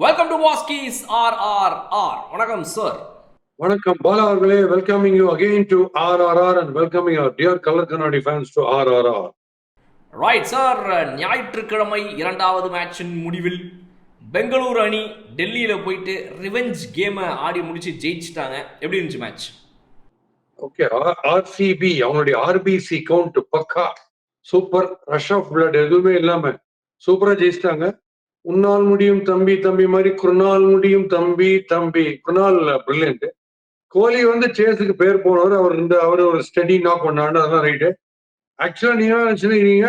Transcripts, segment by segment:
Welcome to Vaskies R. வணக்கம் sir. வணக்கம் பாலா அவர்களே. Welcoming you again to RRR and welcoming our dear colour Kannadi fans to RRR. Right sir, ஞாயிற்றுக்கிழமை இரண்டாவது மேட்சின் முடிவில் பெங்களூரு அணி டெல்லியில் போயிட்டு ரிவெஞ்ச் கேமை ஆடி முடிச்சு ஜெயிச்சிட்டாங்க. எப்படி இருந்துச்சு மேட்ச்? ஓகே, ஆர்சிபி அவங்களுடைய ஆர்பிசி கவுண்ட் பக்கா சூப்பர். ரஷ் ஆஃப் பிளட் எதுவுமே இல்லாம சூப்பரா ஜெயிச்சிட்டாங்க. உன்னால் முடியும் தம்பி தம்பி மாதிரி குருநாள் முடியும் தம்பி தம்பி. குருநாள் பிரில்லியன்ட். கோலி வந்து சேஸுக்கு பேர் போனவர். அவர் ஒரு ஸ்டெடி நாக் பண்ணாரு, அதான் ரைட்டு. ஆக்சுவலா நீங்க நினைச்சிருக்கீங்க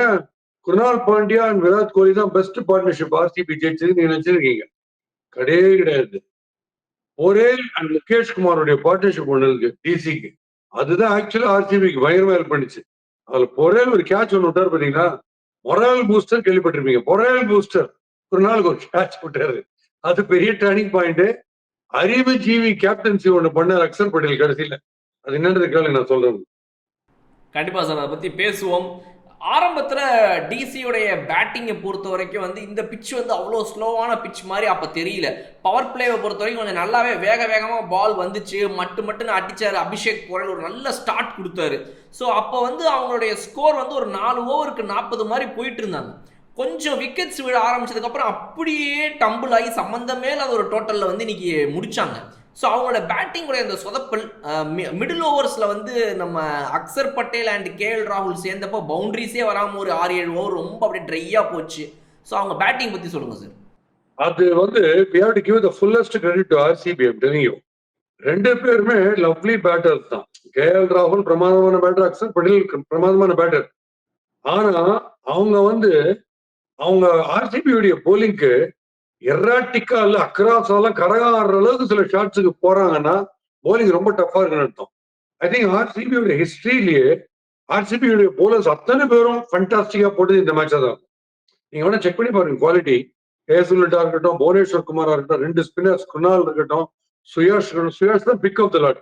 குருநாள் பாண்டியா அண்ட் விராட் கோலி தான் பெஸ்ட் பார்ட்னர்ஷிப் ஆர்சிபி ஜெயிச்சது நீங்க நினைச்சிருக்கீங்க. கிடையவே கிடையாது. பொரேல் அண்ட் முகேஷ் குமாரோடைய பார்ட்னர்ஷிப் ஒன்று இருக்கு டிசிக்கு. அதுதான் ஆக்சுவலா ஆர்சிபிக்கு பயங்கரமா ஹெல்ப் பண்ணிச்சு. அதுல பொரேல் ஒரு கேட்ச் ஒன்று விட்டாரு பாத்தீங்களா, மொரல் பூஸ்டர் கேள்விப்பட்டிருப்பீங்க. பொரேல் பூஸ்டர் ஒரு நாளுக்கு ஒரு கேட்ச் விட்டாரு. அது பெரிய டர்னிங் பாயிண்ட். அறிவு ஜீவி கேப்டன்சி ஒண்ணு பண்ணார் அக்சர் பட்டேல் கடைசியில. அது என்னன்றது கேளுங்க, நான் சொல்றேன். கண்டிப்பா சார், அதை பத்தி பேசுவோம். ஆரம்பத்தில் டிசியோடைய பேட்டிங்கை பொறுத்த வரைக்கும் வந்து இந்த பிச் வந்து அவ்வளோ ஸ்லோவான பிச் மாதிரி அப்போ தெரியல. பவர் பிளேவை பொறுத்த வரைக்கும் கொஞ்சம் நல்லாவே வேகமாக பால் வந்துச்சு. மட்டுன்னு அடிச்சாரு. அபிஷேக் போரேல் ஒரு நல்ல ஸ்டார்ட் கொடுத்தாரு. ஸோ அப்போ வந்து அவங்களுடைய ஸ்கோர் வந்து ஒரு 4 ஓவருக்கு 40 மாதிரி போயிட்டு இருந்தாங்க. கொஞ்சம் விக்கெட்ஸ் விழ ஆரம்பிச்சதுக்கப்புறம் அப்படியே டம்பிள் ஆகி சம்மந்தமே இல்லாத ஒரு டோட்டலில் வந்து இன்னைக்கு முடிச்சாங்க. ஸோ அவங்களோட பேட்டிங்குடைய அந்த சொதப்பல் மிடில் ஓவர்ஸில் வந்து நம்ம அக்சர் பட்டேல் அண்ட் KL ராகுல் சேர்ந்தப்போ பவுண்டரிஸே வராமல் ஒரு 6-7 ஓவர் ரொம்ப அப்படியே ட்ரையாக போச்சு. ஸோ அவங்க பேட்டிங் பற்றி சொல்லுங்கள் சார். அது வந்து we have to give the fullest credit to RCB. I'm telling you. ரெண்டு பேருமே லவ்லி பேட்டர்ஸ் தான். KL ராகுல் பிரமாதமான பேட்டர், அக்சர் பட்டேல் பிரமாதமான பேட்டர். ஆனா அவங்க வந்து அவங்க ஆர்சிபியுடைய போலிங்க்கு எர்ராட்டிக்கா இல்ல அக்ராஸால கரகாடுற அளவுக்கு சில ஷாட்ஸுக்கு போறாங்கன்னா போலிங் ரொம்ப டஃபா இருக்குன்னு அர்த்தம். ஐ திங்க் ஆர்சிபியோட ஹிஸ்டரியிலேயே ஆர்சிபியோட போலர்ஸ் அத்தனை பேரும் ஃபண்டாஸ்டிக்கா போட்டது இந்த மேட்சா தான். நீங்க வேணா செக் பண்ணி பாருங்க குவாலிட்டி. ஹேசல்வுட்டா இருக்கட்டும், புவனேஸ்வர் குமாரா இருக்கட்டும், 2 ஸ்பின்னர்ஸ் குருநாள் இருக்கட்டும், சுயாஷ் தான் பிக் ஆஃப் த லாட்.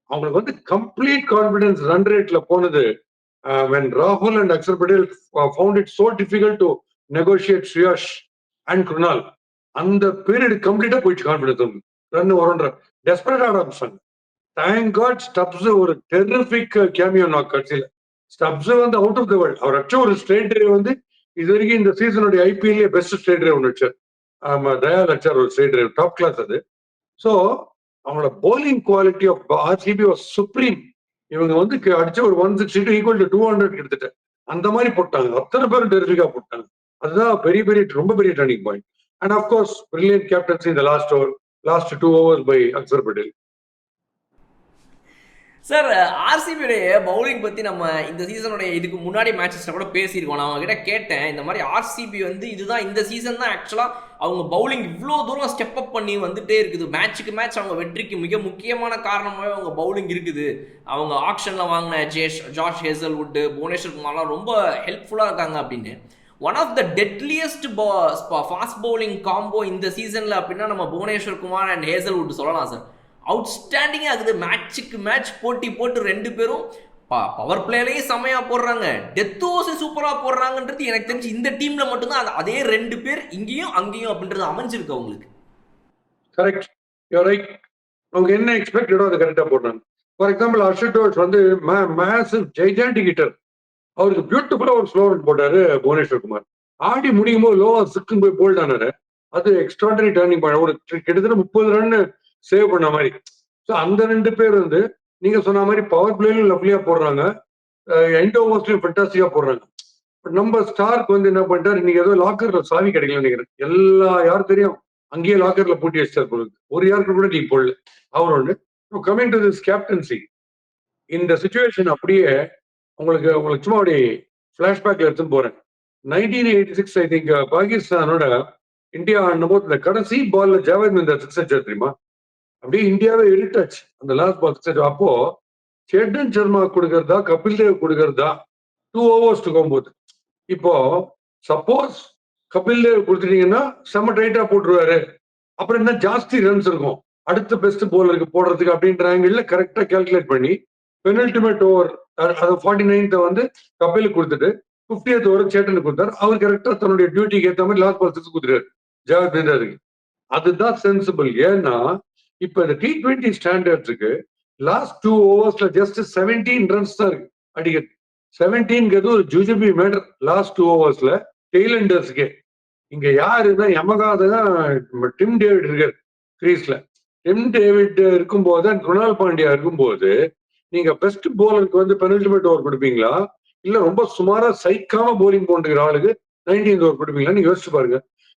அவங்களுக்கு வந்து கம்ப்ளீட் கான்பிடன்ஸ் ரன் ரேட்ல போனது when Rahul and Akshar Patel found it so difficult to negotiate Suyash and Krunal. அந்த பீரியட் கம்ப்ளீட்டா போயிடுச்சு கான்பிடன்ஸ். ரன் வரும்ன்ற டெஸ்பரேட் ஆட ஆரம்பிச்சாங்க. தேங்க் காட் ஸ்டப்ஸ் ஒரு டெரிஃபிக் கேமியோ நாக் கட்சியில. ஸ்டப்ஸ் வந்து அவுட் ஆஃப் த வேர்ல்ட். அவர் அச்ச ஒரு ஸ்ட்ரெயிட் டிரைவ் வந்து இது வரைக்கும் இந்த சீசனுடைய ஐபிஎல்லே பெஸ்ட் ஸ்ட்ரெயிட் டிரைவ் ஒன்று வச்சார். தயால் அச்சார் ஒரு ஸ்ட்ரெயிட் டிரைவ், டாப் கிளாஸ் அது. ஸோ அவங்களோட bowling quality of RCB was supreme. இவங்க வந்து அடிச்ச ஒரு 160 ஈக்குவல் டு 200 கிட்டத்தட்ட அந்த மாதிரி போட்டாங்க. அத்தனை பேரும் டெரிஃபிக்கா போட்டாங்க. அதுதான் ரொம்ப பெரிய turning point. And of course, brilliant captaincy in the last 2 overs by Akshar Patel. சார், ஆர்சிபியுடைய பவுலிங் பற்றி நம்ம இந்த சீசனுடைய இதுக்கு முன்னாடி மேட்சஸில் கூட பேசியிருக்கோம். நான் அவங்ககிட்ட கேட்டேன், இந்த மாதிரி ஆர்சிபி வந்து இதுதான் இந்த சீசன் தான் ஆக்சுவலாக அவங்க பவுலிங் இவ்வளோ தூரம் ஸ்டெப் அப் பண்ணி வந்துட்டே இருக்குது. மேட்சுக்கு மேட்ச் அவங்க வெற்றிக்கு மிக முக்கியமான காரணமாகவே அவங்க பவுலிங் இருக்குது. அவங்க ஆக்ஷனில் வாங்கின ஜாஷ் ஹேசல்வுட், புவனேஸ்வர் குமார்லாம் ரொம்ப ஹெல்ப்ஃபுல்லாக இருக்காங்க அப்படின்னு. One of the deadliest fast bowling combo இந்த சீசனில் அப்படின்னா நம்ம புவனேஸ்வர் குமார் அண்ட் ஹேசல்வுட் சொல்லலாம் சார். அவுட்ஸ்டாண்டிங்காக இருக்குது. மேட்சுக்கு மேட்ச் போட்டி போட்டு ரெண்டு பேரும் பவர் பிளேலேயே செமையா போடுறாங்க, டெத் ஓவர்ஸ் சூப்பரா போடுறாங்கன்றது எனக்கு தெரிஞ்சு இந்த டீம்ல மட்டும்தான் அதே 2 பேர் இங்கேயும் அங்கேயும் அப்படின்றது அமைஞ்சிருக்கு அவங்களுக்கு. Correct, you are right. அவங்க என்ன எக்ஸ்பெக்டடோ அதை கரெக்டா போடுறாங்க. ஃபார் எக்ஸாம்பிள் அஷட்டோஸ் வந்து மேசிவ் ஜெய்ஜாண்டிக் ஹிட்டர். அவருக்கு பியூட்டிஃபுல்லா ஒரு ஸ்லோ ரன் போட்டாரு புவனேஸ்வர் குமார். ஆடி முடியும் போது லோவா சிக்குன்னு போய் போல்ட் ஆனாரு. அது எக்ஸ்ட்ராடனரி டர்னிங் பாயிண்ட். ஒரு கிட்டத்தட்ட 30 ரன் சேவ் பண்ண மாதிரி. ஸோ அந்த 2 பேர் வந்து நீங்க சொன்ன மாதிரி பவர் பிளேலும் லவ்லியா போடுறாங்க, எண்ட் ஓவர்ஸ்லயும் ஃபென்டாஸ்டிக்கா போடுறாங்க. நம்ம ஸ்டார்க்கு வந்து என்ன பண்ணிட்டாரு, இன்னைக்கு ஏதோ லாக்கர்ல சாவி கிடைக்கல நினைக்கிறேன். யாரும் தெரியும் அங்கேயே லாக்கர்ல பூட்டி வச்சிட்டார் பொழுது. ஒரு யாருக்கு கூட நீ போடல அவர் ஒன்று. கமிங் டு திஸ் கேப்டன்சி, இந்த சுச்சுவேஷன் அப்படியே உங்களுக்கு சும்மா அப்படி பிளாஷ்பேக்ல எடுத்துன்னு போறேன். 1986 ஐ திங்க் பாகிஸ்தானோட இந்தியா ஆடும்போது இந்த கடைசி பால்ல ஜாவேத் மிந்தர் 6 அடிச்சார் தெரியுமா. அப்படியே இந்தியாவே இருட்டாச்சு அந்த லாஸ்ட் பால். அப்போ சேட்டன் சர்மா கொடுக்கறதா கபில் தேவ் கொடுக்கறதா 2 overs போகும்போது. இப்போ சப்போஸ் கபில் தேவ் கொடுத்துட்டீங்கன்னா செம்ம டைட்டா போட்டுருவாரு. அப்புறம் என்ன ஜாஸ்தி ரன்ஸ் இருக்கும் அடுத்த பெஸ்ட் போலருக்கு போடுறதுக்கு அப்படின்ற ஆங்கிள் கரெக்டா கால்குலேட் பண்ணி பெனல்டிமேட் ஓவர் அது 49th வந்து கபிலுக்கு கொடுத்துட்டு 50th ஓவர் சேட்டனுக்கு கொடுத்தாரு. அவர் கரெக்டா தன்னுடைய டியூட்டிக்கு ஏற்ற மாதிரி லாஸ்ட் பால் 6 கொடுத்துருக்காரு ஜாவேத் மிந்தருக்கு. அதுதான் சென்சிபிள். ஏன்னா இப்ப இந்த T20 ஸ்டாண்டர்ட்ஸுக்கு லாஸ்ட் 2 ஓவர்ஸ்ல ஜஸ்ட் 17 ரன்ஸ் தான் இருக்கு அடிக்கிறது. 17ங்கிறது ஒரு ஜுஜுபி மேட்டர் லாஸ்ட் 2 ஓவர்ஸ்ல டெய்லண்டர்ஸ்க்கே. இங்க யாருன்னா யமகா தான் டிம் டேவிட் இருக்காரு கிரீஸ்ல. டிம் டேவிட் இருக்கும்போது குணால் பாண்டியா இருக்கும்போது நீங்க பெஸ்ட் போலருக்கு வந்து பெனல்டிமேட் ஓவர் கொடுப்பீங்களா, இல்ல ரொம்ப சுமாரா சைக்காம போலிங் போட்டுக்கிற ஆளுக்கு 19th ஓவர் கொடுப்பீங்களா? நீங்க யோசிச்சு பாருங்க.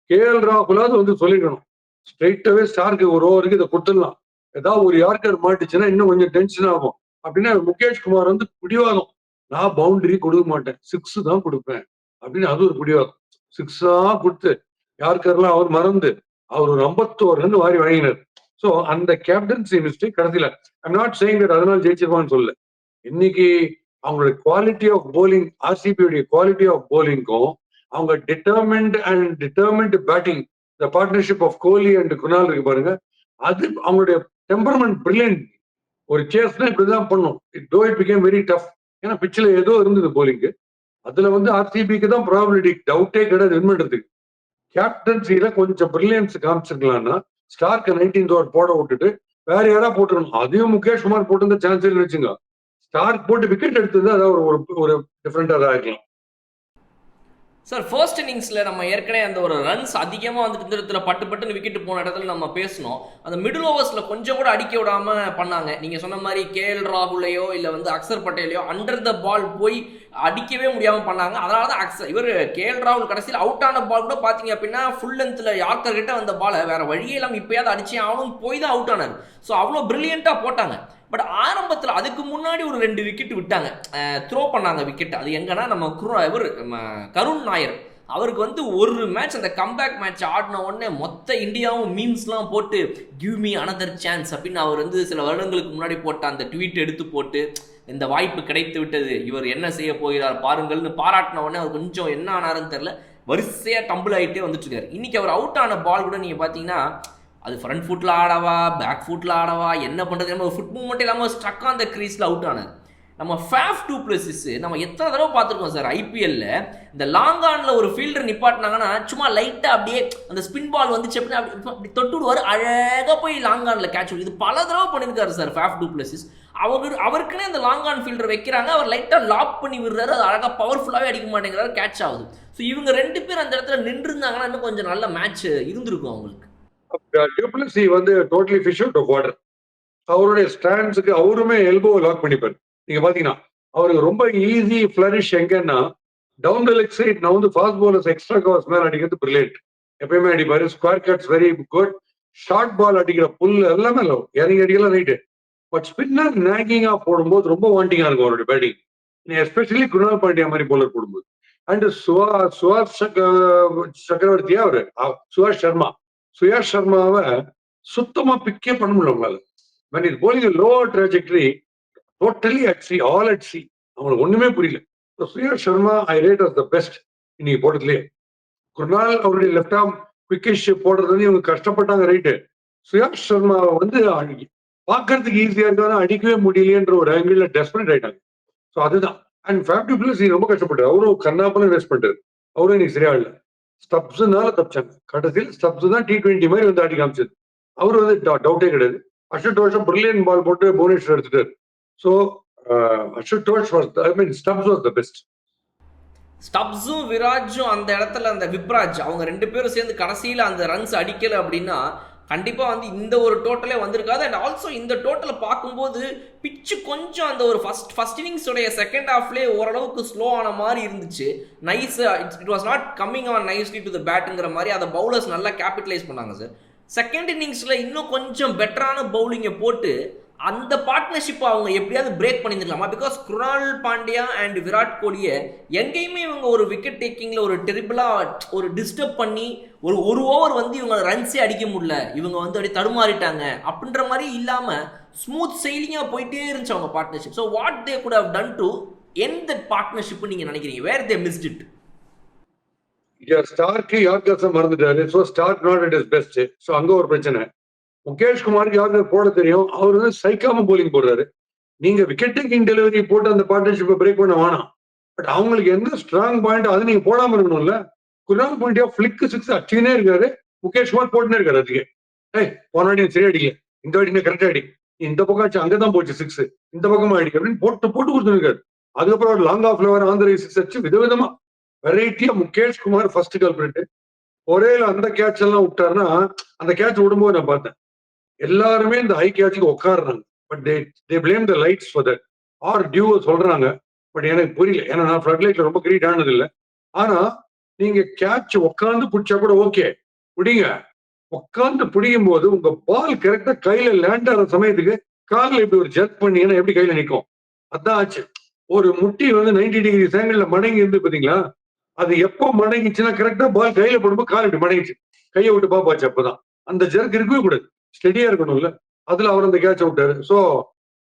KL ராகுலாவது வந்து சொல்லிக்கணும், ஸ்ட்ரைட்டாவே ஸ்டார்க்கு ஒரு ஓவருக்கு இதை கொடுத்துடலாம், ஏதாவது ஒரு யார்கர் மாட்டுச்சுன்னா இன்னும் கொஞ்சம் டென்ஷன் ஆகும் அப்படின்னா முகேஷ் குமார் வந்து பிடிவாதம், நான் பவுண்டரி கொடுக்க மாட்டேன், 6 தான் கொடுப்பேன் அப்படின்னு அது ஒரு பிடிவாதம். 6 கொடுத்து யார்கர்லாம் அவர் மறந்து அவர் ஒரு 51 ரன் வாரி வாங்கினார். ஸோ அந்த கேப்டன்சி மிஸ்டேக் கடைசியில ஐம் நாட் சேயிங் தட் அதனால ஜெயிச்சிருப்பான்னு சொல்லல. இன்னைக்கு அவங்களுடைய குவாலிட்டி ஆஃப் போலிங், ஆர்சிபியுடைய குவாலிட்டி ஆஃப் போலிங்கும் அவங்க determined batting, the partnership of Kohli and Krunal இருக்கு பாருங்க, அது அவங்களுடைய டெம்பர்மெண்ட் பிரில்லியன்ட். ஒரு சேஸ்னா இப்படிதான் பண்ணும். It became very tough. ஏன்னா பிச்சில் ஏதோ இருந்தது போலிங்கு. அதுல வந்து ஆர்சிபிக்கு தான் ப்ராபபிலிட்டி, டவுட்டே கிடையாது வின் பண்றதுக்கு. கேப்டன்சியில கொஞ்சம் பிரில்லியன்ஸ் காமிச்சிருக்கலாம்னா ஸ்டார்க்கு 19th ஓவர் போட விட்டுட்டு வேற யாரா போட்டுருணும். அதையும் முகேஷ் குமார் போட்டு சான்ஸ் வச்சுங்க. ஸ்டார்க் போட்டு விக்கெட் எடுத்தது அதாவது ஒரு டிஃபரெண்டா தான் இருக்கலாம். சார் ஃபர்ஸ்ட் இன்னிங்ஸில் நம்ம ஏற்கனவே அந்த ஒரு ரன்ஸ் அதிகமாக வந்துட்டு இந்த இடத்துல பட்டு பட்டுன்னு விக்கெட் போன இடத்துல நம்ம பேசணும். அந்த மிடில் ஓவர்ஸில் கொஞ்சம் கூட அடிக்க விடாமல் பண்ணாங்க. நீங்கள் சொன்ன மாதிரி KL ராகுலையோ இல்லை வந்து அக்சர் பட்டேலையோ அண்டர் த பால் போய் அடிக்கவே முடியாமல் பண்ணாங்க. அதனால தான் இவர் KL ராகுல் கடைசியில் அவுட் ஆன பால் கூட பார்த்தீங்க அப்படின்னா ஃபுல் லென்த்தில் யார்கர் கிட்ட வந்த பாலை வேற வழியே இல்லாமல் இப்போயாவது அடிச்சே ஆகணும் போய் தான் அவுட் ஆனார். ஸோ அவ்வளோ பிரில்லியண்ட்டாக போட்டாங்க. பட் ஆரம்பத்தில் அதுக்கு முன்னாடி ஒரு 2 விக்கெட் விட்டாங்க, த்ரோ பண்ணாங்க விக்கெட். அது எங்கன்னா நம்ம கருண் நாயர் அவருக்கு வந்து ஒரு மேட்ச் அந்த கம்பேக் மேட்ச் ஆடின உடனே மொத்த இந்தியாவும் மீம்ஸ்லாம் போட்டு கிவ் மீ அனதர் சான்ஸ் அப்படின்னு அவர் வந்து சில வருடங்களுக்கு முன்னாடி போட்ட அந்த ட்வீட் எடுத்து போட்டு இந்த வாய்ப்பு கிடைத்து விட்டது, இவர் என்ன செய்ய போகிறார் பாருங்கள்னு பாராட்டின உடனே அவர் கொஞ்சம் என்ன ஆனாருன்னு தெரியல, வரிசையாக டம்பிள் ஆகிட்டே வந்துட்டு இருக்காரு. இன்னைக்கு அவர் அவுட் ஆன பால் கூட நீங்கள் பார்த்தீங்கன்னா அது ஃப்ரண்ட் ஃபுட்டில் ஆடவா பேக் ஃபுட்டில் ஆடவா என்ன பண்ணுறது, நம்ம ஃபுட் மூவ்மெண்ட் இல்லாமல் ஸ்ட்ரக் ஆன் த க்ரீஸில் அவுட் ஆனது. நம்ம ஃபேஃப் டூ பிளஸஸ் நம்ம எத்தனை தடவை பார்த்துருக்கோம் சார் ஐபிஎல்ல. இந்த லாங் ஆனில் ஒரு ஃபீல்டர் நிப்பாட்டினாங்கன்னா சும்மா லைட்டாக அப்படியே அந்த ஸ்பின் பால் வந்துச்சு அப்படின்னா அப்படி தொட்டு விடுவார், அழகாக போய் லாங் ஆனில் கேட்ச் இது பல தடவை பண்ணியிருக்காரு சார் ஃபேஃப் டூ பிளஸஸ். அவருக்குன்னே அந்த லாங் ஆன் ஃபீல்டர் வைக்கிறாங்க, அவர் லைட்டாக லாக் பண்ணி விடுறாரு, அது அழகாக பவர்ஃபுல்லாகவே அடிக்க மாட்டேங்கிறாரு, கேட்ச் ஆகுது. ஸோ இவங்க 2 பேர் அந்த இடத்துல நின்று இருந்தாங்கன்னா இன்னும் கொஞ்சம் நல்ல மேட்ச் இருந்திருக்கும் அவங்களுக்கு. டியூப்ளசி வந்து totally fish out of water. அவருடைய ஸ்டாண்ட்ஸுக்கு அவருமே எல்போ லாக் பண்ணிப்பாரு. நீங்க பாத்தீங்கன்னா அவருக்கு ரொம்ப ஈஸி ஃபிளரிஷ் எங்கன்னா டவுன் த லெக் சைட். நான் வந்து ஃபாஸ்ட் பாலர்ஸ் எக்ஸ்ட்ரா கவர்ஸ் மேல அடிக்கிறது பிரில்லியன்ட், எப்பயுமே அடிப்பாரு. Square cuts very good, short ball அடிக்கிற புல் எல்லாமே இறங்கி அடிக்கலாம் ரைட்டு. பட் ஸ்பின்னர் நேக்கிங்கா போடும்போது ரொம்ப வாண்டிங்கா இருக்கும் அவருடைய பேட்டிங், எஸ்பெஷலி குணால் பாண்டியா மாதிரி போலர் போடும்போது. அண்ட் சுஹாஷ் சக்கரவர்த்தியா அவரு சுயாஷ் சர்மாவை சுத்தமா பிக்கே பண்ண முடியல உங்களால. when he's bowling a lower trajectory, totally at sea, all at sea, அவங்களுக்கு ஒண்ணுமே புரியல. சுயாஷ் சர்மா ஐ ரேட் as the best இன்னைக்கு போட்டதுலயே. குர்னால் அவருடைய லெப்ட் ஆர்ம் குவிக்கிஷ் போடுறது வந்து இவங்க கஷ்டப்பட்டாங்க ரைட்டு. சுயாஷ் சர்மா வந்து பாக்குறதுக்கு ஈஸியா இருக்காது, அடிக்கவே முடியலையன்ற ஒரு ஆங்கிள் டெஸ்பரேட் ஆயிட்டாங்க. ஸோ அதுதான். அண்ட் ஃபேப் டு பிளஸ் ரொம்ப கஷ்டப்பட்டாரு, அவரும் கண்ணாப்பெல்லாம் வேஸ்ட் பண்ணிட்டாரு, அவரும் இன்னைக்கு சரியா இல்லை. ஸ்டப்ஸ்னால தப்பிச்சாங்க. கடைசியில் ஸ்டப்ஸ் தான் T20 மாதிரி வந்து ஆட்டி காமிச்சது. அவர் வந்து டவுட்டே கிடையாது. அஷுதோஷ் பிரில்லியன்ட் பால் போட்டு புவனேஸ்வர் எடுத்துட்டாரு. So Ashutosh Stubbs was the best. ஸ்டப்ஸும் விராஜும் அந்த இடத்துல அந்த விப்ராஜ் அவங்க 2 பேரும் சேர்ந்து கடைசியில் அந்த ரன்ஸ் அடிக்கலை அப்படின்னா கண்டிப்பாக வந்து இந்த ஒரு டோட்டலே வந்திருக்காது. அண்ட் ஆல்சோ இந்த டோட்டலை பார்க்கும்போது பிச்சு கொஞ்சம் அந்த ஒரு ஃபர்ஸ்ட் இன்னிங்ஸோடைய செகண்ட் ஹாஃப்லேயே ஓரளவுக்கு ஸ்லோ ஆன மாதிரி இருந்துச்சு. Nice, it was not coming on nicely to the பேட்டுங்கிற மாதிரி அதை பவுலர்ஸ் நல்லா கேபிட்டலைஸ் பண்ணாங்க சார். செகண்ட் இன்னிங்ஸில் இன்னும் கொஞ்சம் பெட்டரான பவுலிங்கை போட்டு அந்த பார்ட்னர்ஷிப்பை அவங்க எப்படியாவது பிரேக் பண்ணியிருக்கலாமா? பிகாஸ் குருணால் பாண்டியா அண்ட் விராட் கோலியை எங்கேயுமே இவங்க ஒரு விக்கெட் டேக்கிங்கில் ஒரு டெரிபிளாக ஒரு டிஸ்டர்ப் பண்ணி ஒரு ஓவர் வந்து இவங்க ரன்ஸே அடிக்க முடியல, இவங்க வந்து அப்படியே தடுமாறிட்டாங்க அப்படின்ற மாதிரி இல்லாமல் ஸ்மூத் செயிலிங்காக போயிட்டே இருந்துச்சு அவங்க partnership. So what they could have done to end that partnership நீங்கள் நினைக்கிறீங்க? Where they missed it? ஸ்டார்க்கு யார்கர்ஸை மறந்துட்டாரு. So Starc not at his best. So அங்கே ஒரு பிரச்சனை. முகேஷ் குமாருக்கு யாருக்கு போட தெரியும், அவர் வந்து சைக்காம போலிங் போடுறாரு. நீங்க விக்கெட் டேக்கிங் டெலிவரி போட்டு அந்த பார்ட்னர்ஷிப்பை பிரேக் பண்ண வேணாம். பட் அவங்களுக்கு என்ன ஸ்ட்ராங் பாயிண்ட் அது நீங்க போடாம இருக்கணும்ல. குருணால் பாண்டியா ஃபிளிக் 6 அடிச்சுனே இருக்காரு, முகேஷ் குமார் போட்டுனே இருக்காரு அதுக்கு. போன வாட்டி சரியா அடிக்கல, இந்த வாட்டி கரெக்டா அடி, இந்த பக்கம் ஆச்சு அங்கதான் போச்சு சிக்ஸ், இந்த பக்கமா அடி அப்படின்னு போட்டு போட்டு கொடுத்துருக்காரு. அதுக்கப்புறம் ஒரு லாங் ஆஃப்ல வர ஆந்திர சிக்ஸ் அடிச்சு விதவிதமா வெரைட்டியா முகேஷ் குமார் ஃபர்ஸ்ட் கல்பிரிட். ஒரே அந்த கேட்ச் எல்லாம் விட்டாருன்னா, அந்த கேட்ச் விடும்போது நான் பார்த்தேன் எல்லாருமே இந்த ஹை கேட்சுக்கு உட்காடுறாங்க. But they blame the lights for that are due சொல்றாங்க. பட் எனக்கு புரியல, ஏன்னா நான் ஃபிளட் லைட்ல ரொம்ப கிரீட் ஆனது இல்லை. ஆனா நீங்க கேட்ச் உட்காந்து பிடிச்சா கூட ஓகே பிடிங்க, உட்காந்து பிடிக்கும் போது உங்க பால் கரெக்டா கையில லேண்ட் ஆகிற சமயத்துக்கு காலில் இப்படி ஒரு ஜெர்க் பண்ணீங்கன்னா எப்படி கையில நிற்கும்? அதான் ஆச்சு. ஒரு முட்டி 90 டிகிரி ஆங்கிள் மடங்கி இருந்து பாத்தீங்களா, அது எப்போ மடங்கிச்சுன்னா கரெக்டா பால் கையில போடும்போது கால் இப்படி மடங்கிச்சு, கையை விட்டு பாப்பாச்சு. அப்பதான் அந்த ஜெர்க் இருக்கவே கூடாது, ஸ்டெடியா இருக்கணும்ல. அதுல அவர் அந்த கேட்ச விட்டாரு. சோ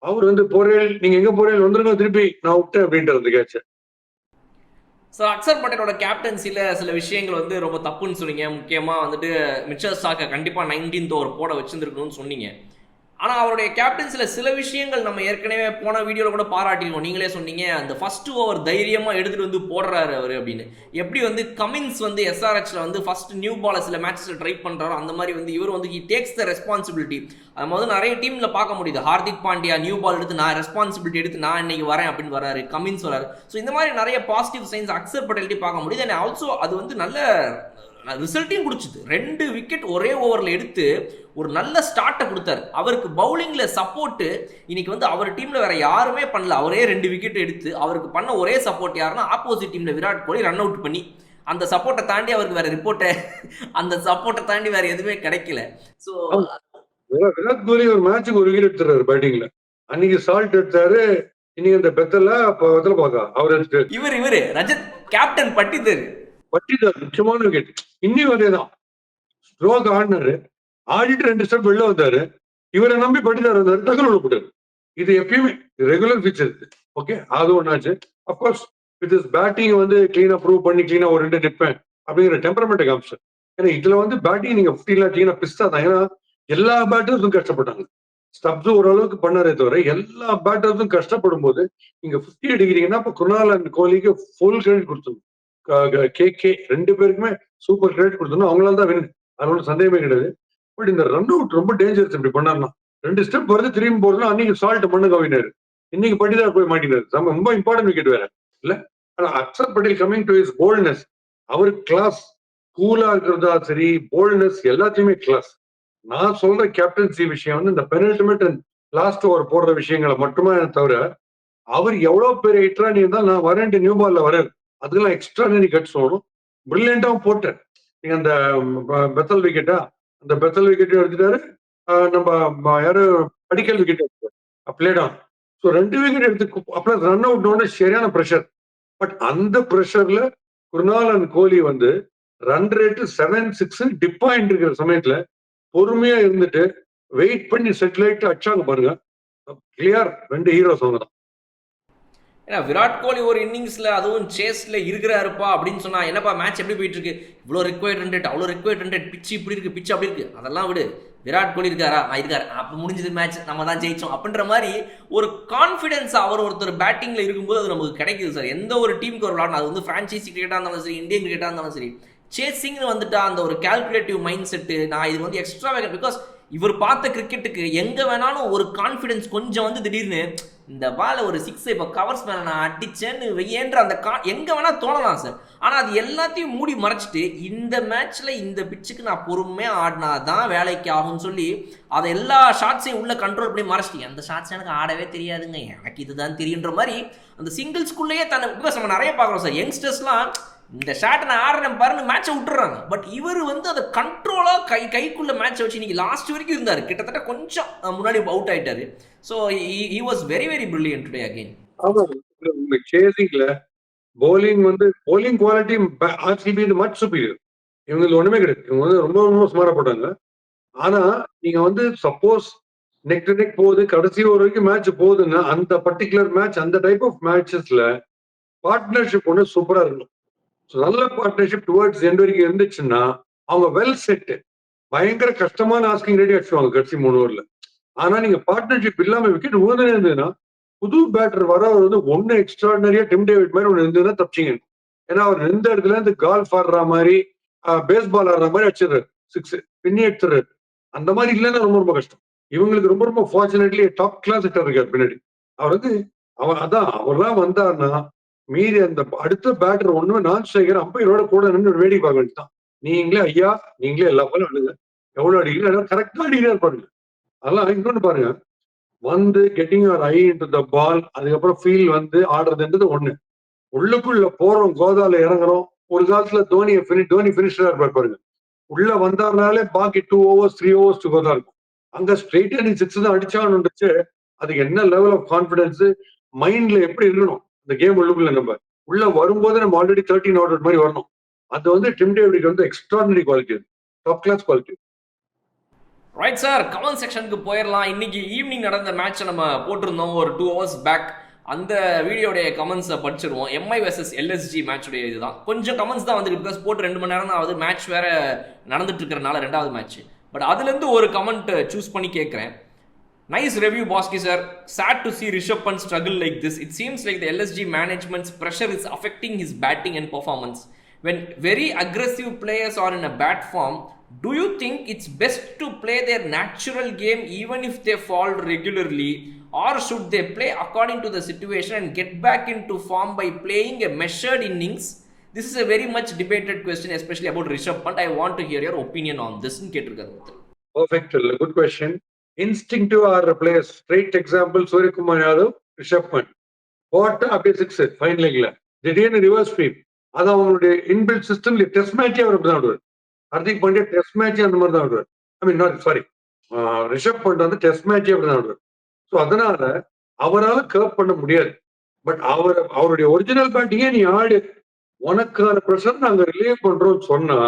அவர் போறேன், நீங்க எங்க போறேன் வந்துருங்க திருப்பி, நான் விட்டேன் அப்படின்ட்டு அந்த கேட்ச. ஸோ அக்சர் பட்டேலோட கேப்டன்சியில் சில விஷயங்கள் ரொம்ப தப்புன்னு சொன்னீங்க. முக்கியமாக மிச்சர் ஸ்டாக்கை கண்டிப்பாக 19th ஓவர் போட வச்சிருந்துருக்கணும்னு சொன்னீங்க. ஆனால் அவருடைய கேப்டன்சியில் சில விஷயங்கள் நம்ம ஏற்கனவே போன வீடியோவில் கூட பாராட்டிருக்கோம். நீங்களே சொன்னீங்க அந்த ஃபர்ஸ்ட் ஓவர் தைரியமாக எடுத்துகிட்டு போடுறாரு அவர் அப்படின்னு. எப்படி கமின்ஸ் எஸ்ஆர்ஹெச்ல ஃபர்ஸ்ட் நியூ பாலை சில மேட்சஸில் ட்ரை பண்ணுறாரோ அந்த மாதிரி இவர் ஹி டேக்ஸ் த ரெஸ்பான்சிபிலிட்டி. அது நிறைய டீம்ல பார்க்க முடியுது. ஹார்திக் பாண்டியா நியூ பால் எடுத்து நான் ரெஸ்பான்சிபிலிட்டி எடுத்து நான் இன்னைக்கு வரேன் அப்படின்னு வராரு, கமின்ஸ் வராரு. ஸோ இந்த மாதிரி நிறைய பாசிட்டிவ் சைன்ஸ் அக்சர் பட்டேல்ட்டி பார்க்க முடியுது. அண்ட் ஆல்சோ அது நல்ல ரிசல்ட்டையும் கொடுச்சுது. 2 விக்கெட் ஒரே ஓவரில் எடுத்து ஒரு நல்ல ஸ்டார்ட்டை கொடுத்தாரு. அவருக்கு பவுலிங்கில் சப்போர்ட்டு இன்னைக்கு அவர் டீமில் வேற யாருமே பண்ணல. அவரே 2 விக்கெட் எடுத்து அவருக்கு பண்ண ஒரே சப்போர்ட் யாருன்னா ஆப்போசிட் டீமில் விராட் கோலி ரன் அவுட் பண்ணி, அந்த சப்போர்ட்டை தாண்டி அவருக்கு வேற ரிப்போர்ட்டை அந்த சப்போர்ட்டை தாண்டி வேற எதுவுமே கிடைக்கல. ஸோ விராட் கோலி ஒரு மேட்சுக்கு ஒரு விக்கெட் எடுத்துறாரு பேட்டிங்ல. அன்னைக்கு சால்ட் எடுத்தாரு, இன்னைக்கு அந்த பெத்தல பாக்கா அவர் எடுத்துட்டாரு. இவர் ரஜத் கேப்டன் பட்டிதர் முக்கியமான விக்கெட். இன்னும் அதேதான் ஸ்ட்ரோக் ஆடினாரு, ஆடிட்டு 2 ஸ்டெப் வெளில வந்தாரு, இவரை நம்பி பட்டிதார் வந்தாரு, டக்குனு உள்ள போட்டாரு. இது எப்பயுமே ரெகுலர் ஃபீச்சர். ஓகே, அது ஒன்னாச்சு. அப்கோர்ஸ் வித் இஸ் பேட்டிங் கிளீனா ப்ரூவ் பண்ணி கிளீனா ஒரு 2 நிற்பேன் அப்படிங்கிற டெம்பரமெண்ட் காமிச்சு. ஏன்னா இதுல பேட்டிங் நீங்க 15 கிளீனா பிஸ்தா தான். ஏன்னா எல்லா பேட்டர்ஸும் கஷ்டப்பட்டாங்க. ஸ்டப்ஸ் ஓரளவுக்கு பண்ணாரே தவிர எல்லா பேட்டர்ஸும் கஷ்டப்படும் போது நீங்க 50 அடிக்கிறீங்கன்னா அப்ப குணால் அண்ட் கோலிக்கு ஃபுல் கிரெடிட் கொடுத்துருங்க. கே 2 பேருக்குமே சூப்பர் கிரெடிட் கொடுத்தோம். அவங்களால தான் வின், அது ஒன்றும் சந்தேகமே கிடையாது. பட் இந்த ரன் அவுட் ரொம்ப டேஞ்சரஸ். இப்படி பண்ணாருன்னா 2 ஸ்டெப் வருது திரும்பி போறதுன்னா அன்னைக்கு சால்ட் மண்ணு கவினாரு, இன்னைக்கு பட்டிதார் போய் மாட்டினாரு. ரொம்ப இம்பார்ட்டன்ட் விக்கெட் வேற இல்ல. ஆனா Axar Patel coming to his boldness, அவர் கிளாஸ், கூலா இருக்கிறதா சரி, போல்ட்னஸ் எல்லாத்தையுமே கிளாஸ். நான் சொல்ற கேப்டன்சி விஷயம் இந்த பெனல்டிமேட் அண்ட் லாஸ்ட் ஓவர் போடுற விஷயங்களை மட்டுமே தவிர, அவர் எவ்வளவு பேர் ஹிட்ரா நீ இருந்தா நான் வரேன் நியூ பால்ல வரேன், அதுக்கெல்லாம் எக்ஸ்ட்ரானரி கட்ஸ் வரும். பிரில்லியண்டாவும் போட்டேன். நீங்க அந்த பெத்தல் விக்கெட்டா, அந்த பெத்தல் விக்கெட்டும் எடுத்துட்டாரு. நம்ம யாரு அடிக்கல் விக்கெட் எடுத்தாரு பிளேட் ஆன். ஸோ 2 விக்கெட் எடுத்து அப்புறம் ரன் அவுட் சரியான ப்ரெஷர். பட் அந்த ப்ரெஷர்ல Krunal and Kohli run rate 7-6 dip ஆயிட்டு இருக்கிற சமயத்துல பொறுமையா இருந்துட்டு வெயிட் பண்ணி செட்டில் ஆயிட்டு அடிச்சாங்க பாருங்க. கிளியர் 2 ஹீரோஸ் அவங்க தான். ஏன்னா விராட் கோலி ஒரு இன்னிங்ஸ்ல அதுவும் சேஸ்ல இருக்கிறாருப்பா அப்படின்னு சொன்னா என்னப்பா மேட்ச் எப்படி போயிட்டு இருக்கு, இவ்வளோ ரிக்வயர்ட் ரன், அவ்வளோ ரிக்வயர்ட் ரன், பிச்சு இப்படி இருக்கு, பிச்சு அப்படி இருக்கு, அதெல்லாம் விடு. விராட் கோலி இருக்காரா, இருக்காரு, அப்போ முடிஞ்சது மேட்ச், நம்ம தான் ஜெயிச்சோம் அப்படின்ற மாதிரி ஒரு கான்ஃபிடன்ஸ் அவர் ஒருத்தர் பேட்டிங்ல இருக்கும்போது அது நமக்கு கிடைக்குது சார். எந்த ஒரு டீமுக்கு ஒரு விளாட்னா, அது ஃப்ரான்ச்சைசி கிரிக்கெட்டாக இருந்தாலும் சரி, இந்தியன் கிரிக்கெட்டாக இருந்தாலும் சரி, சேசிங்னு அந்த ஒரு கால்குலேட்டிவ் மைண்ட் செட்டு, நான் இது எக்ஸ்ட்ரா வேகன். பிகாஸ் இவர் பார்த்த கிரிக்கெட்டுக்கு எங்க வேணாலும் ஒரு கான்ஃபிடன்ஸ் கொஞ்சம் திடீர்னு இந்த பால ஒரு 6 இப்போ கவர்ஸ் மேல நான் அடிச்சேன்னு வெய்யன்ற அந்த எங்க வேணா தோணலாம் சார். ஆனா அது எல்லாத்தையும் மூடி மறைச்சிட்டு இந்த மேட்ச்ல இந்த பிச்சுக்கு நான் பொறுமையா ஆடினாதான் வேலைக்கு ஆகும்னு சொல்லி அதை எல்லா ஷாட்ஸையும் உள்ள கண்ட்ரோல் பண்ணி மறைச்சிட்டு, அந்த ஷாட்ஸ் எனக்கு ஆடவே தெரியாதுங்க, எனக்கு இதுதான் தெரியுன்ற மாதிரி அந்த சிங்கிள்ஸ்குள்ளேயே தன்னை. பிகாஸ் நம்ம நிறைய பார்க்குறோம் சார், யங்ஸ்டர்ஸ்லாம் இந்த ஷாட்டை நான் ஆடுறேன் பாருன்னு மேட்சை விட்டுறாங்க. பட் இவர் அதை கண்ட்ரோலா கைக்குள்ள மேட்சை வச்சு இன்னைக்கு லாஸ்ட் வரைக்கும் இருந்தார். கிட்டத்தட்ட கொஞ்சம் முன்னாடி அவுட் ஆயிட்டாரு. So he was very very brilliant today again. சேசிங்ல bowling bowling quality RCB much superior. இவங்களுக்கு ஒண்ணுமே கிடையாது. இவங்க ரொம்ப ரொம்ப ஸ்மாரா போட்டாங்க. ஆனா நீங்க சப்போஸ் நெக் டு நெக் போகுது, கடைசி ஒரு வரைக்கும் மேட்ச் போகுதுன்னா அந்த பர்டிகுலர் மேட்ச், அந்த டைப் ஆஃப் மேட்சஸ்ல பார்ட்னர்ஷிப் சூப்பரா இருக்கணும். நல்ல பார்ட்னர்ஷிப் டுவர்ட்ஸ் எண்ட் வரைக்கும் இருந்துச்சுன்னா அவங்க வெல் செட், பயங்கர கஷ்டமான ஆஸ்கிங் ரேட் அடிச்சுவாங்க கடைசி 3 ஓவர்ல. ஆனா நீங்க பார்ட்னர்ஷிப் இல்லாம விக்கெட் ஊர்ந்தே இருந்ததுன்னா புது பேட்டர் வர ஒன்னு எக்ஸ்ட்ராடனரியா டிம் டேவிட் மாதிரி ஒண்ணு இருந்ததுன்னா தப்பிச்சிங்க. ஏன்னா அவர் எந்த இடத்துல இருந்து கால்ஃப் ஆடுற மாதிரி, பேஸ்பால் ஆடுற மாதிரி அடிச்சிடுறாரு. 6 பின்னி எடுத்துறாரு. அந்த மாதிரி இல்லைன்னா ரொம்ப ரொம்ப கஷ்டம். இவங்களுக்கு ரொம்ப ரொம்ப ஃபார்ச்சுனேட்லி டாப் கிளாஸ் ஹிட்டர் இருக்காரு பின்னாடி. அவர் வந்து அவர்லாம் வந்தாருன்னா மீதி அந்த அடுத்த பேட்டர் ஒண்ணுமே நான் ஸ்ட்ரைக்கர் அம்பையரோட கூட நின்று வேடிக்கை பார்க்க வேண்டியதுதான். நீங்களே ஐயா, நீங்களே எல்லா பாலும் அடிங்க. எவ்வளவு அடிக்கல கரெக்டா அடிக்கிறாரு பாருங்க. அதெல்லாம் இன்னொன்னு பாருங்க. வந்து getting your eye into the ball, அதுக்கப்புறம் ஃபீல் வந்து ஆடுறதுன்றது ஒண்ணு. உள்ளுக்குள்ள போறோம், கோதால இறங்குறோம். ஒரு காலத்துல தோனி பினிஷரா இருப்பார் பாருங்க. உள்ள வந்தாருனாலே பாக்கி 2 ஓவர்ஸ் 3 ஓவர்ஸ் டு தான் இருக்கும். அங்க ஸ்ட்ரெயிட்டா நீ 6 தான் அடிச்சான்னு அதுக்கு என்ன லெவல் ஆஃப் கான்பிடன்ஸ் மைண்ட்ல எப்படி இருக்கணும் இந்த கேம் உள்ளுக்குள்ள நம்ம உள்ள வரும்போது நம்ம ஆல்ரெடி 13 அவுட் மாதிரி வரணும். அது வந்து டிம் டேவிட் வந்து extraordinary quality, top class quality. Right sir, comment செக்ஷனுக்கு போயிடலாம். இன்னைக்கு ஈவினிங் நடந்த மேட்சை நம்ம போட்டிருந்தோம் ஒரு 2 hours பேக். அந்த வீடியோடைய கமெண்ட்ஸை படிச்சிருவோம். எம்ஐ வெர்சஸ் எல்எஸ்ஜி மேட்சுடைய இதுதான். கொஞ்சம் கமெண்ட்ஸ் தான் வந்துருக்கு, பிகாஸ் போட்டு 2 மணி நேரம் தான் ஆகுது. மேட்ச் வேற நடந்துட்டு இருக்கிறனால 2வது மேட்ச். பட் அதுலேருந்து ஒரு கமெண்ட் சூஸ் பண்ணி கேட்குறேன். Nice review, Bosky sir. Sad to see Rishabh Pant struggle like this. It seems like the LSG management's pressure is affecting his batting and performance. When very aggressive players are in a bad form, do you think it's best to play their natural game even if they fall regularly, or should they play according to the situation and get back into form by playing a measured innings? This is a very much debated question, especially about Rishabh Pant. I want to hear your opinion on this. Perfect. Good question. Instinctive are players. Straight example, Suryakumar Yadav, Rishabh Pant. போட்டா அப்படியே 6 fine லெக்ல திடீர்னு reverse sweep. அது அவங்களுடைய inbuilt சிஸ்டம்ல test மேட்சே அவர் அப்படிதான் விடுவார். Hardik Pandya test மேட்சே அந்த மாதிரி தான் விடுவார். I mean not sorry, Rishabh Pant வந்து டெஸ்ட் மேட்சே அப்படிதான் விடுவார். ஸோ அதனால அவரால் கர்வ் பண்ண முடியாது. பட் அவருடைய ஒரிஜினல் பேட்டிங்கே நீ ஆடு, உனக்கான ப்ரெஷர் நாங்க ரிலீவ் பண்றோம்னு சொன்னா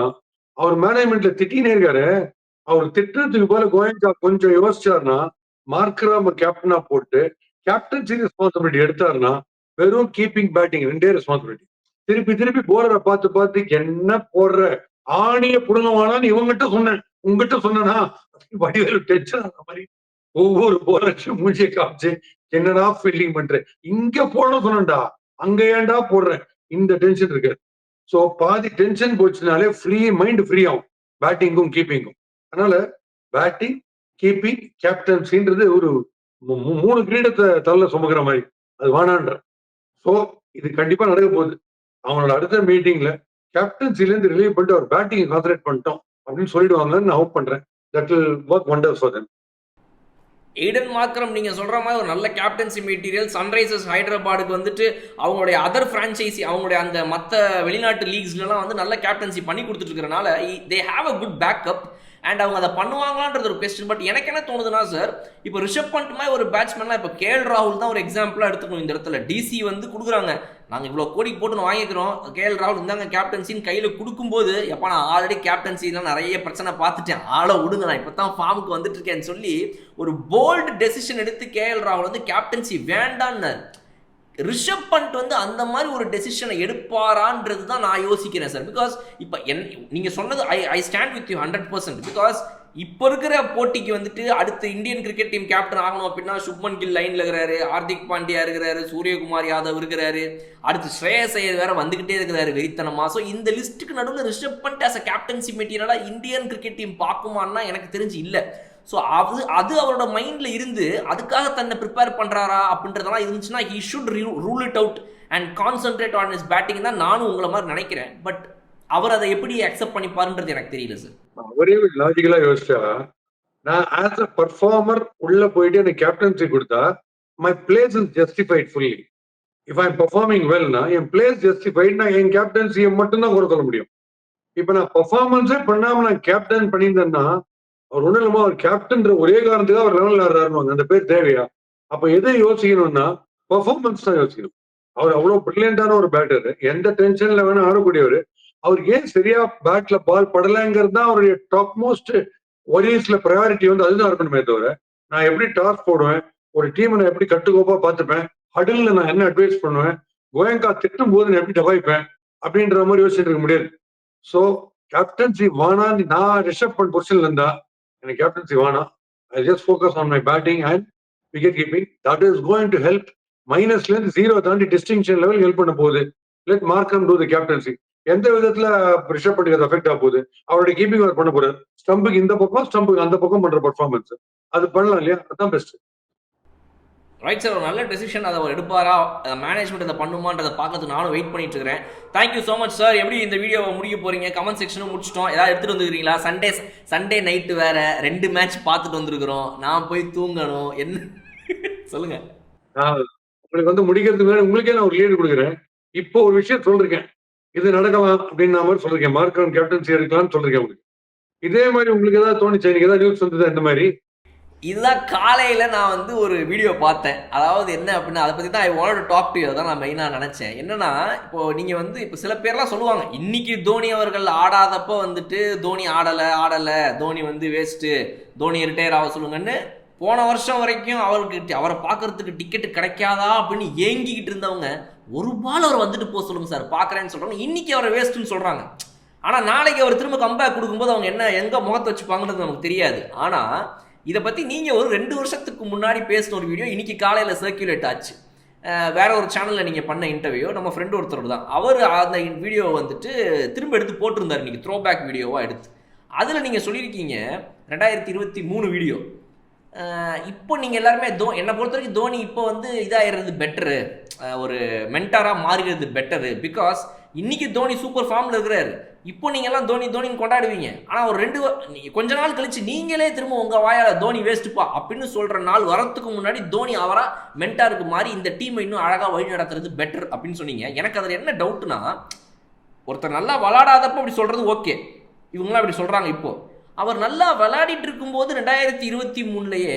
அவர் மேனேஜ்மெண்ட்ல திட்டினே இருக்காரு. அவர் திட்டத்துக்கு போல கோயங்கா கொஞ்சம் யோசிச்சாருன்னா மார்க்கரா கேப்டனா போட்டு கேப்டன்சி ரெஸ்பான்சிபிலிட்டி எடுத்தாருன்னா வெறும் கீப்பிங் பேட்டிங் 2 ரெஸ்பான்சிபிலிட்டி. திருப்பி போலரை பார்த்து என்ன போடுற ஆணிய புடுங்கவானான்னு இவங்கிட்ட சொன்னேன், உங்ககிட்ட சொன்னா வடிவேலு டென்ஷன் ஆன மாதிரி ஒவ்வொரு போலரையும் மூஞ்சியை காமிச்சு என்னடா ஃபீல்டிங் பண்ற, இங்க போட சொன்னா அங்க ஏன்டா போடுறேன், இந்த டென்ஷன் இருக்கு. சோ பாதி டென்ஷன் போச்சுனாலே மைண்ட் ஃப்ரீ ஆகும் பேட்டிங்கும் கீப்பிங்கும். அதனால பேட்டிங் கீப்பிங் கேப்டன்சின்றது ஒரு 3 கிரீடத்தை தள்ள சுமக்கிற மாதிரி, அது வேணான்ற. சோ இது கண்டிப்பா நடக்க போகுது. அவங்களோட அடுத்த மீட்டிங்ல கேப்டன்சில இருந்து ரிலீவ் பண்ணிட்டு அவர் பேட்டிங் கான்சன்ட்ரேட் பண்ணிட்டோம் அப்படின்னு சொல்லிடுவாங்கன்னு நான் ஹோப் பண்றேன். That will work wonders for them. Aiden Markram நீங்க சொல்ற மாதிரி ஒரு நல்ல கேப்டன்சி மெட்டீரியல். சன்ரைசர்ஸ் ஹைதராபாடுக்கு வந்துட்டு அவங்களுடைய அதர் பிரான்ச்சைசி, அவங்களுடைய அந்த மற்ற வெளிநாட்டு லீக்ஸ்லாம் வந்து நல்ல கேப்டன்சி பண்ணி கொடுத்துட்டு இருக்கிறனால they have a good backup. And அவங்க அதை பண்ணுவாங்களான்றது ஒரு கொஸ்டின். பட் எனக்கு என்ன தோணுதுன்னா சார், இப்போ ரிஷப் பண்ட் மாதிரி ஒரு பேட்ஸ்மேன்லாம் இப்போ கேஎல் ராகுல் தான் ஒரு எக்ஸாம்பிளாக எடுத்துக்கணும். இந்த இடத்துல டிசி வந்து கொடுக்குறாங்க, நாங்கள் இவ்வளோ கோடிக்கு போட்டு வாங்கிக்கிறோம், கேஎல் ராகுல் இருந்தாங்க கேப்டன்சின்னு கையில் கொடுக்கும்போது, எப்போ நான் ஆல்ரெடி கேப்டன்சிலாம் நிறைய பிரச்சனை பார்த்துட்டேன், ஆளை விடுங்க, நான் இப்போ தான் ஃபார்முக்கு வந்துட்டு இருக்கேன்னு சொல்லி ஒரு போல்டு டெசிஷன் எடுத்து கேஎல் ராகுல் வந்து கேப்டன்சி வேண்டான்னு. ரிஷப் பண்ட் வந்து அந்த மாதிரி ஒரு டெசிஷனை எடுப்பாரான்றது தான் நான் யோசிக்கிறேன் சார். பிகாஸ் இப்போ நீங்கள் சொன்னது I stand with you 100%. Because இப்போ இருக்கிற போட்டிக்கு வந்துட்டு அடுத்த இந்தியன் கிரிக்கெட் டீம் கேப்டன் ஆகணும் அப்படின்னா சுப்மன் கில் லைனில் இருக்கிறாரு, ஹார்திக் பாண்டியா இருக்கிறாரு, சூரியகுமார் யாதவ் இருக்கிறாரு, அடுத்து ஸ்ரேயஸ் ஐயர் வேற வந்துகிட்டே இருக்கிறாரு வெறித்தனமா. ஸோ இந்த லிஸ்ட்டுக்கு நடுவில் Rishabh Pant as a captaincy மெட்டீரியலாக இந்தியன் கிரிக்கெட் டீம் பார்க்குமான்னா எனக்கு தெரிஞ்சு இல்லை. ஸோ அது அவரோட மைண்டில் இருந்து அதுக்காக தன்னை ப்ரிப்பேர் பண்ணுறாரா அப்படின்றதெல்லாம் இருந்துச்சுன்னா he should rule it out and concentrate on his batting தான் நானும் உங்களை மாதிரி நினைக்கிறேன். பட் அவர் அதை எப்படி அக்செப்ட் பண்ணிப்பாருன்றது எனக்கு தெரியல சார். ஒரே லாஜிக்கலா யோசிச்சா, நான் ஆஸ் அ பர்ஃபார்மர் உள்ள போயிட்டு எனக்கு கேப்டன்சி கொடுத்தா my place is justified fully. If I am performing வெல்னா என் பிளேஸ் ஜஸ்டிஃபைட், நான் என் கேப்டன்சியை மட்டும்தான் குறை சொல்ல முடியும். இப்ப நான் பர்ஃபார்மன்ஸே பண்ணாம நான் கேப்டன் பண்ணியிருந்தேன்னா அவர் ஒன்றும் இல்லாம அவர் கேப்டன்ற ஒரே காரணத்துக்கு அவர் லெவலில் ஆடுறாருவாங்க, அந்த பேர் தேவையா? அப்ப எதை யோசிக்கணும்னா பர்ஃபார்மன்ஸ் தான் யோசிக்கணும். அவர் அவ்வளவு பிரில்லியண்டான ஒரு பேட்டர், எந்த டென்ஷன்ல வேணா ஆடக்கூடியவர். அவருக்கு ஏன் சரியா பேட்ல பால் படலைங்கிறது தான் அவருடைய டாப் மோஸ்ட் ஒரீஸ்ல ப்ரையாரிட்டி வந்து அதுதான் இருக்கணுமே தவிர, நான் எப்படி டாஸ் போடுவேன், ஒரு டீமை நான் எப்படி கட்டுக்கோப்பா பார்த்துப்பேன், ஹடில்ல நான் என்ன அட்வைஸ் பண்ணுவேன், கோயங்கா திட்டும் போது நான் எப்படி டபாய்ப்பேன் அப்படின்ற மாதிரி யோசிச்சுட்டு இருக்க முடியாது. ஸோ கேப்டன்சி வானான்னு நான் ரிஷப் பண்ட் பொசிஷன்ல இருந்தா எனக்கு கேப்டன்சி வேணாம். I just focus on my batting and wicket keeping. That is going to help. மைனஸ்ல இருந்து 0 தாண்டி டிஸ்டிங்ஷன் லெவல் ஹெல்ப் பண்ண போகுது. லெட் மார்க்கம் டூ தி கேப்டன்சி. எந்த விதத்துல ரிஷப் பண்ட் அது அஃபெக்ட் ஆக போகுது? அவருடைய கீப்பிங் அவர் பண்ண போறாரு. ஸ்டம்புக்கு இந்த பக்கம், ஸ்டம்புக்கு அந்த பக்கம் பண்ற பெர்ஃபார்மன்ஸ். அது பண்ணலாம் இல்லையா? அதான் பெஸ்ட். ரைட் சார், ஒரு நல்ல டெசிஷன். அதை அவர் எடுப்பாரா, மேனேஜ்மெண்ட் அதை பண்ணுமான்றதை பார்க்கறதுக்கு நானும் வெயிட் பண்ணிட்டு இருக்கிறேன். Thank you so much sir. எப்படி இந்த வீடியோவை முடிக்க போறீங்க? கமெண்ட் செக்ஷனும் முடிச்சிட்டோம். ஏதாவது எடுத்துட்டு வந்துருக்கீங்களா? சண்டே நைட்டு வேற 2 மேட்ச் பார்த்துட்டு வந்திருக்கிறோம். நான் போய் தூங்கணும். என்ன சொல்லுங்க. உங்களுக்கு வந்து முடிக்கிறதுக்கு முன்னாடி உங்களுக்கே நான் ஒரு லீடு கொடுக்குறேன். இப்போ ஒரு விஷயம் சொல்லிருக்கேன். இது நடக்கலாம் அப்படின்னு நான் மாதிரி சொல்லிருக்கேன். மார்க்கன் கேப்டன்சி எடுக்கலாம்னு சொல்லிருக்கேன் உங்களுக்கு. இதே மாதிரி உங்களுக்கு ஏதாவது தோணுச்சு? எனக்கு ஏதாவது நியூஸ் வந்ததா இந்த மாதிரி? இதுதான் காலையில் நான் வந்து ஒரு வீடியோ பார்த்தேன். அதாவது என்ன அப்படின்னா, அதை பற்றி தான் I want to talk to you. தான் நான் மெயினாக நினச்சேன். என்னன்னா, இப்போ நீங்கள் வந்து இப்போ சில பேர்லாம் சொல்லுவாங்க, இன்னைக்கு தோனி அவர்கள் ஆடாதப்போ வந்துட்டு தோனி ஆடலை, தோனி வந்து வேஸ்ட்டு, தோனி ரிட்டையர் ஆக சொல்லுங்கன்னு போன வருஷம் வரைக்கும் அவரை பார்க்கறதுக்கு டிக்கெட்டு கிடைக்காதா அப்படின்னு ஏங்கிக்கிட்டு இருந்தவங்க, ஒரு பால் அவர் வந்துட்டு போக சொல்லுங்க சார் பார்க்குறேன்னு சொல்கிறாங்க. இன்னைக்கு அவரை வேஸ்ட்டுன்னு சொல்கிறாங்க. ஆனால் நாளைக்கு அவர் திரும்ப கம்பேக் கொடுக்கும்போது அவங்க என்ன எங்கே முகத்தை வச்சுப்பாங்கன்றது நமக்கு தெரியாது. ஆனால் இதை பற்றி நீங்கள் ஒரு 2 வருஷத்துக்கு முன்னாடி பேசின ஒரு வீடியோ இன்னைக்கு காலையில் சர்க்குலேட் ஆச்சு. வேற ஒரு சேனலில் நீங்கள் பண்ண இன்டர்வியூ, நம்ம ஃப்ரெண்டு ஒருத்தர் தான், அவர் அந்த வீடியோ வந்துட்டு திரும்ப எடுத்து போட்டிருந்தார் இன்னைக்கு, த்ரோ பேக் வீடியோவாக எடுத்து. அதில் நீங்கள் சொல்லியிருக்கீங்க 2023 வீடியோ. இப்போ நீங்கள் எல்லாருமே என்னை பொறுத்த வரைக்கும் தோனி இப்போ வந்து இதாகிறது பெட்டரு, ஒரு மென்டாராக மாறுகிறது பெட்டரு. பிகாஸ் இன்னைக்கு தோனி சூப்பர் ஃபார்மில் இருக்கிறாரு. இப்போ நீங்கள் எல்லாம் தோனின்னு கொண்டாடுவீங்க. ஆனால் ஒரு கொஞ்ச நாள் கழிச்சு நீங்களே திரும்ப உங்கள் வாயால் தோனி வேஸ்ட்டுப்பா அப்படின்னு சொல்கிற நாள் வரத்துக்கு முன்னாடி தோனி அவராக மென்டாருக்கு மாறி இந்த டீமை இன்னும் அழகாக வழி நடத்துறது பெட்டர் அப்படின்னு சொன்னீங்க. எனக்கு அதில் என்ன டவுட்னா, ஒருத்தர் நல்லா விளாடாதப்போ அப்படி சொல்கிறது ஓகே, இவங்களாம் அப்படி சொல்கிறாங்க. இப்போது அவர் நல்லா விளையாடிட்டு இருக்கும்போது 2023லேயே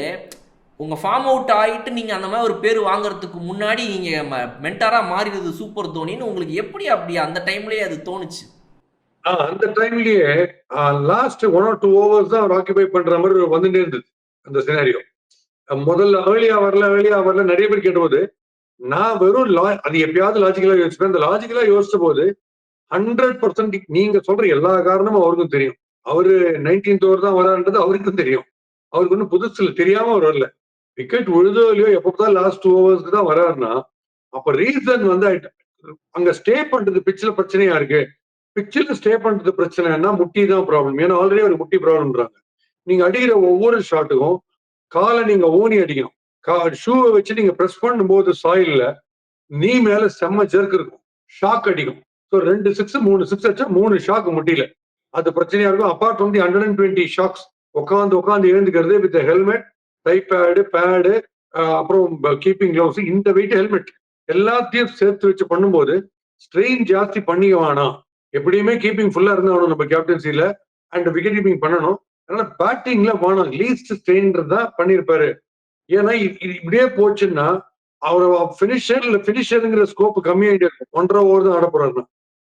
உங்கள் ஃபார்ம் அவுட் ஆகிட்டு நீங்கள் அந்த மாதிரி ஒரு பேர் வாங்குறதுக்கு முன்னாடி நீங்கள் மென்டாராக மாறிடுது சூப்பர் தோனின்னு உங்களுக்கு எப்படி அப்படி அந்த டைம்லேயே அது தோணுச்சு? அந்த டைம்லயே லாஸ்ட் 1 or 2 ஓவர்ஸ் தான் அவர் ஆக்கிபை பண்ற மாதிரி வந்துட்டே இருந்தது அந்த சினாரியோ. முதல்ல ஏர்லியா வரல நிறைய பேர் கேட்டபோது நான் வெறும் அது எப்பயாவது லாஜிக்கலா யோசிப்பேன். அந்த லாஜிக்கலா யோசிச்ச போது 100% நீங்க சொல்ற எல்லா காரணமும் அவருக்கும் தெரியும். அவரு 19th ஓவர் தான் வரான்றது அவருக்கும் தெரியும். அவருக்கு ஒன்றும் புதுசுல தெரியாம அவர் வரல. விக்கெட் விழுதோ இல்லையோ எப்பதான் லாஸ்ட் 2 ஓவர்ஸ்க்கு தான் வராருன்னா, அப்ப ரீசன் வந்து அங்க ஸ்டே பண்றது பிச்சில் பிரச்சனையா இருக்கு. பிச்சில் ஸ்டே பண்றது பிரச்சனைன்னா முட்டி தான் ப்ராப்ளம். ஏன்னா ஆல்ரெடி ஒரு முட்டி ப்ராப்ளம்ன்றாங்க. நீங்க அடிக்கிற ஒவ்வொரு ஷாட்டுக்கும் காலை நீங்க ஊனி அடிக்கணும். ஷூவை வச்சு நீங்க பிரஸ் பண்ணும்போது சாயில்ல நீ மேல செம்ம ஜெர்க் இருக்கும், ஷாக் அடிக்கும். ஸோ 2 6 3 6 அடிச்சா 3 ஷாக் முட்டியில. அது பிரச்சனையா இருக்கும். அப்பார்ட் ஃப்ரம் தி 120 ஷாக்ஸ் உட்காந்து எழுந்துக்கிறது வித் ஹெல்மெட், டை பேடு, அப்புறம் கீப்பிங் கிளவுஸ், இந்த வெயிட் ஹெல்மெட் எல்லாத்தையும் சேர்த்து வச்சு பண்ணும்போது ஸ்ட்ரெயின் ஜாஸ்தி பண்ணிக்க வேணாம். எப்படியுமே கீப்பிங் ஃபுல்லா இருந்தாலும் நம்ம கேப்டன்சில அண்ட் விக்கெட் கீப்பிங் பண்ணணும். அதனால பேட்டிங்ல வேணும் லீஸ்ட் ஸ்ட்ரெயின்றது தான் பண்ணியிருப்பாரு. ஏன்னா இது இப்படியே போச்சுன்னா அவர் பினிஷருங்கிற ஸ்கோப் கம்மியாயிட்டே இருக்கும். 1.5 ஓவர் தான் ஆட போறாருன்னா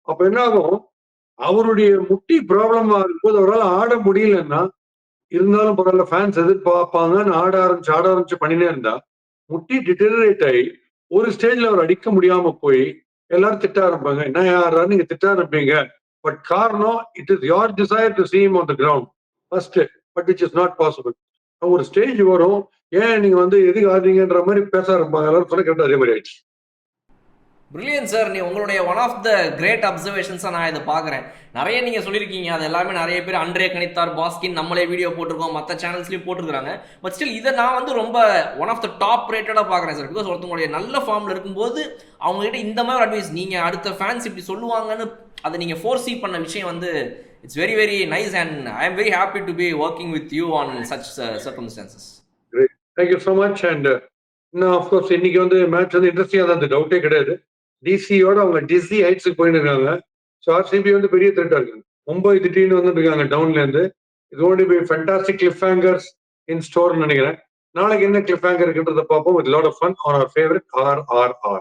அப்ப என்ன ஆகும்? அவருடைய முட்டி ப்ராப்ளமா இருக்கும்போது அவரால் ஆட முடியலன்னா, இருந்தாலும் பரவாயில்ல ஃபேன்ஸ் எதிர்பார்ப்பாங்கன்னு ஆட ஆரம்பிச்சு பண்ணினே இருந்தா முட்டி டிட்டரேட் ஆகி ஒரு ஸ்டேஜ்ல அவர் அடிக்க முடியாம போய் எல்லாரும் திட்ட ஆரம்பிப்பாங்க. என்ன யாரா நீங்க திட்ட ஆரம்பிப்பீங்க. பட் காரணம் it is your desire to see him on the ground first. But which is not possible. ஒரு ஸ்டேஜ் வரும், ஏன் நீங்க வந்து எதுக்கு ஆடுறீங்கன்ற மாதிரி பேச ஆரம்பிப்பாங்க. எல்லாரும் சொல்ல கேட்டு அதே மாதிரி ஆயிடுச்சு. Brilliant sir. உங்களுடைய ஒன் ஆஃப் த கிரேட் அப்சர்வேஷன்ஸாக நான் இதை பார்க்குறேன். நிறைய நீங்கள் சொல்லியிருக்கீங்க, அது எல்லாமே நிறைய பேர் அன்றே கணித்தார், பாஸ்கின் நம்மளே வீடியோ போட்டிருக்கோம், மற்ற சேனல்ஸ்லையும் போட்டிருக்காங்க. பட் ஸ்டில் இதை நான் வந்து ரொம்ப ஒன் ஆஃப் த டாப் ரேட்டடாக பார்க்குறேன் சார். பிகாஸ் ஒருத்தவங்களுடைய நல்ல ஃபார்மில் இருக்கும்போது அவங்ககிட்ட இந்த மாதிரி அட்வைஸ் நீங்கள் அடுத்த ஃபேன்ஸ் இப்படி சொல்லுவாங்கன்னு அதை நீங்கள் ஃபோர்ஸீ பண்ண விஷயம் வந்து it's very very nice and I am very happy to be working with you on such circumstances. Thank you so much. And இன்னும் ஆஃப்கோர்ஸ் இன்னைக்கு வந்து மேட்ச் வந்து இன்ட்ரெஸ்டிங்காக தான், அந்த டவுட்டே கிடையாது. டிசியோட அவங்க டிசி ஹைட்ஸுக்கு போயிட்டு இருக்காங்க. ஸோ ஆர்சிபி வந்து பெரிய த்ரெட்டா இருக்கு. மும்பை திடீர்னு வந்துட்டு இருக்காங்க டவுன்ல இருந்து. இது only by fantastic cliff hangers in ஸ்டோர்னு நினைக்கிறேன். நாளைக்கு என்ன கிளிஃப் ஹேங்கர் இருக்குன்றதை பார்ப்போம் with lot of fun on our favourite RRR.